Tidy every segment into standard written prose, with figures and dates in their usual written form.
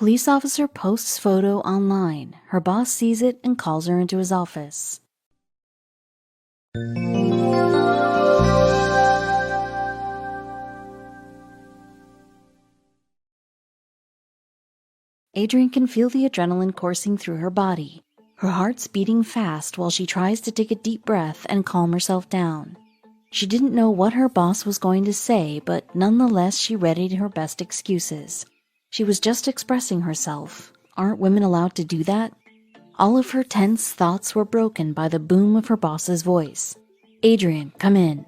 Police officer posts photo online. Her boss sees it and calls her into his office. Adrienne can feel the adrenaline coursing through her body. Her heart's beating fast while she tries to take a deep breath and calm herself down. She didn't know what her boss was going to say, but nonetheless she readied her best excuses. She was just expressing herself. Aren't women allowed to do that? All of her tense thoughts were broken by the boom of her boss's voice. "Adrienne, come in."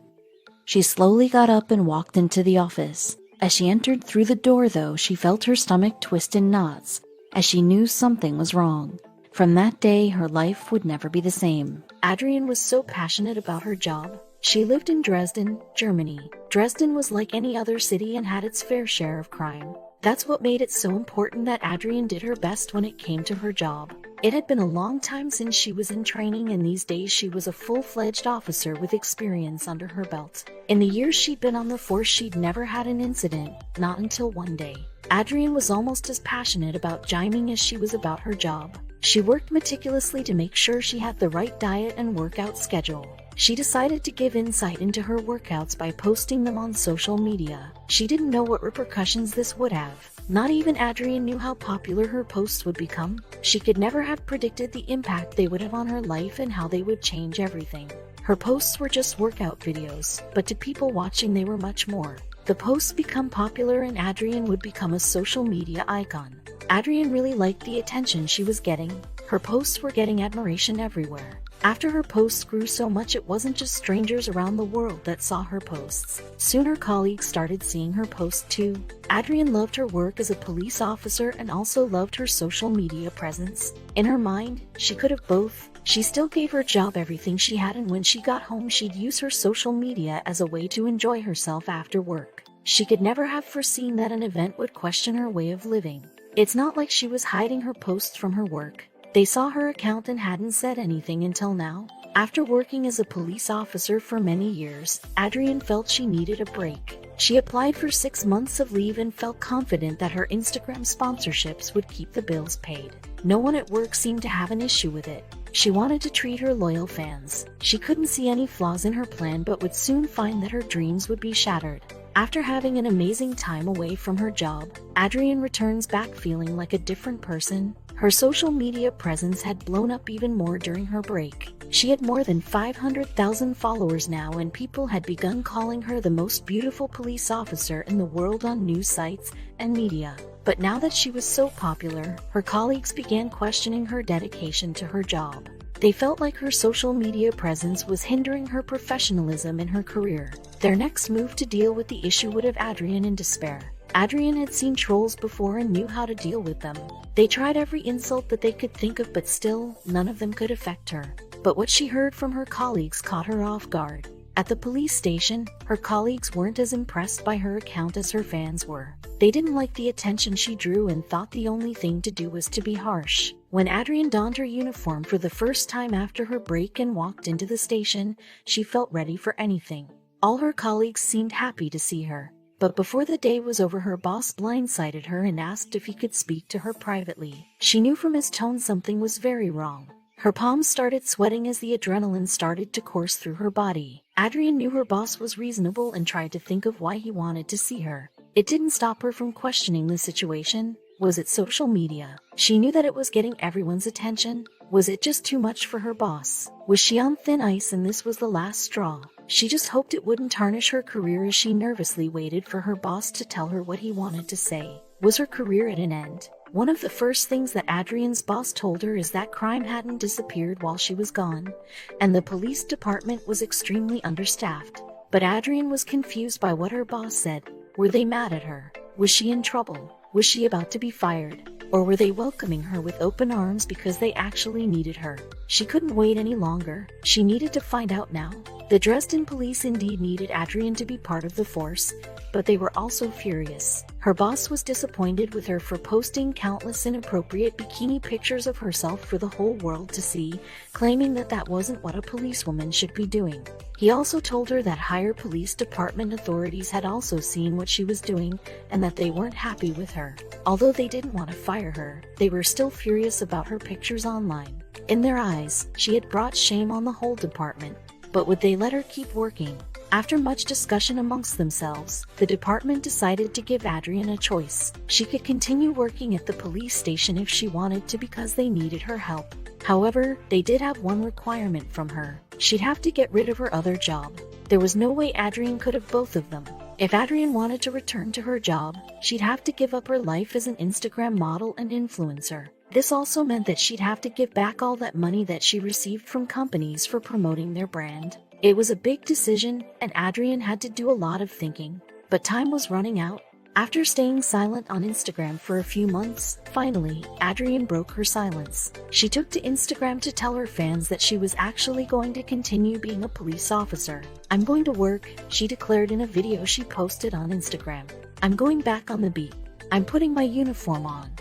She slowly got up and walked into the office. As she entered through the door, though, she felt her stomach twist in knots, as she knew something was wrong. From that day, her life would never be the same. Adrienne was so passionate about her job. She lived in Dresden, Germany. Dresden was like any other city and had its fair share of crime. That's what made it so important that Adrienne did her best when it came to her job. It had been a long time since she was in training, and these days she was a full-fledged officer with experience under her belt. In the years she'd been on the force, she'd never had an incident, not until one day. Adrienne was almost as passionate about gyming as she was about her job. She worked meticulously to make sure she had the right diet and workout schedule. She decided to give insight into her workouts by posting them on social media. She didn't know what repercussions this would have. Not even Adrienne knew how popular her posts would become. She could never have predicted the impact they would have on her life and how they would change everything. Her posts were just workout videos, but to people watching they were much more. The posts become popular and Adrienne would become a social media icon. Adrienne really liked the attention she was getting. Her posts were getting admiration everywhere. After her posts grew so much, it wasn't just strangers around the world that saw her posts. Soon her colleagues started seeing her posts too. Adrienne loved her work as a police officer and also loved her social media presence. In her mind, she could have both. She still gave her job everything she had, and when she got home she'd use her social media as a way to enjoy herself after work. She could never have foreseen that an event would question her way of living. It's not like she was hiding her posts from her work. They saw her account and hadn't said anything until now. After working as a police officer for many years, Adrienne felt she needed a break. She applied for 6 months of leave and felt confident that her Instagram sponsorships would keep the bills paid. No one at work seemed to have an issue with it. She wanted to treat her loyal fans. She couldn't see any flaws in her plan, but would soon find that her dreams would be shattered. After having an amazing time away from her job, Adrienne returns back feeling like a different person. Her social media presence had blown up even more during her break. She had more than 500,000 followers now, and people had begun calling her the most beautiful police officer in the world on news sites and media. But now that she was so popular, her colleagues began questioning her dedication to her job. They felt like her social media presence was hindering her professionalism in her career. Their next move to deal with the issue would have Adrienne in despair. Adrienne had seen trolls before and knew how to deal with them. They tried every insult that they could think of, but still, none of them could affect her. But what she heard from her colleagues caught her off guard. At the police station, her colleagues weren't as impressed by her account as her fans were. They didn't like the attention she drew and thought the only thing to do was to be harsh. When Adrienne donned her uniform for the first time after her break and walked into the station, she felt ready for anything. All her colleagues seemed happy to see her. But before the day was over, her boss blindsided her and asked if he could speak to her privately. She knew from his tone something was very wrong. Her palms started sweating as the adrenaline started to course through her body. Adrienne knew her boss was reasonable and tried to think of why he wanted to see her. It didn't stop her from questioning the situation. Was it social media? She knew that it was getting everyone's attention. Was it just too much for her boss? Was she on thin ice and this was the last straw? She just hoped it wouldn't tarnish her career as she nervously waited for her boss to tell her what he wanted to say. Was her career at an end? One of the first things that Adrienne's boss told her is that crime hadn't disappeared while she was gone, and the police department was extremely understaffed. But Adrienne was confused by what her boss said. Were they mad at her? Was she in trouble? Was she about to be fired? Or were they welcoming her with open arms because they actually needed her? She couldn't wait any longer. She needed to find out now. The Dresden police indeed needed Adrienne to be part of the force, but they were also furious. Her boss was disappointed with her for posting countless inappropriate bikini pictures of herself for the whole world to see, claiming that that wasn't what a policewoman should be doing. He also told her that higher police department authorities had also seen what she was doing and that they weren't happy with her. Although they didn't want to fire her, they were still furious about her pictures online. In their eyes, she had brought shame on the whole department. But would they let her keep working? After much discussion amongst themselves, the department decided to give Adrienne a choice. She could continue working at the police station if she wanted to because they needed her help. However, they did have one requirement from her. She'd have to get rid of her other job. There was no way Adrienne could have both of them. If Adrienne wanted to return to her job, she'd have to give up her life as an Instagram model and influencer. This also meant that she'd have to give back all that money that she received from companies for promoting their brand. It was a big decision, and Adrienne had to do a lot of thinking. But time was running out. After staying silent on Instagram for a few months, finally, Adrienne broke her silence. She took to Instagram to tell her fans that she was actually going to continue being a police officer. "I'm going to work," she declared in a video she posted on Instagram. "I'm going back on the beat. I'm putting my uniform on."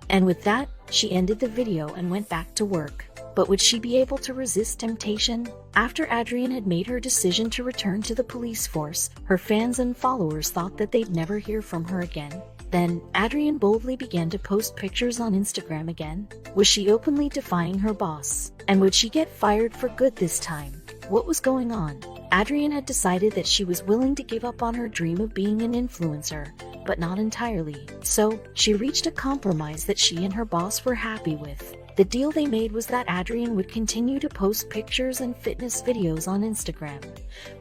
And with that, she ended the video and went back to work. But would she be able to resist temptation? After Adrienne had made her decision to return to the police force, her fans and followers thought that they'd never hear from her again. Then, Adrienne boldly began to post pictures on Instagram again. Was she openly defying her boss? And would she get fired for good this time? What was going on? Adrienne had decided that she was willing to give up on her dream of being an influencer, but not entirely. So, she reached a compromise that she and her boss were happy with. The deal they made was that Adrienne would continue to post pictures and fitness videos on Instagram,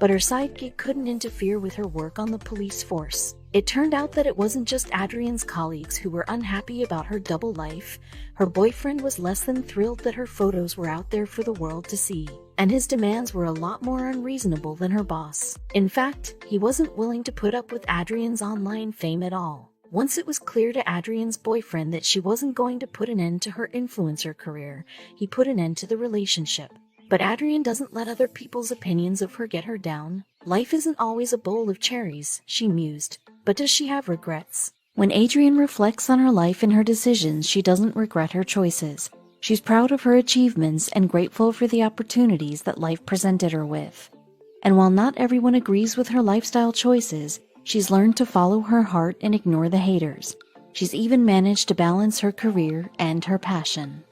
but her side gig couldn't interfere with her work on the police force. It turned out that it wasn't just Adrienne's colleagues who were unhappy about her double life. Her boyfriend was less than thrilled that her photos were out there for the world to see, and his demands were a lot more unreasonable than her boss. In fact, he wasn't willing to put up with Adrienne's online fame at all. Once it was clear to Adrienne's boyfriend that she wasn't going to put an end to her influencer career, he put an end to the relationship. But Adrienne doesn't let other people's opinions of her get her down. Life isn't always a bowl of cherries, she mused. But does she have regrets? When Adrienne reflects on her life and her decisions, she doesn't regret her choices. She's proud of her achievements and grateful for the opportunities that life presented her with. And while not everyone agrees with her lifestyle choices, she's learned to follow her heart and ignore the haters. She's even managed to balance her career and her passion.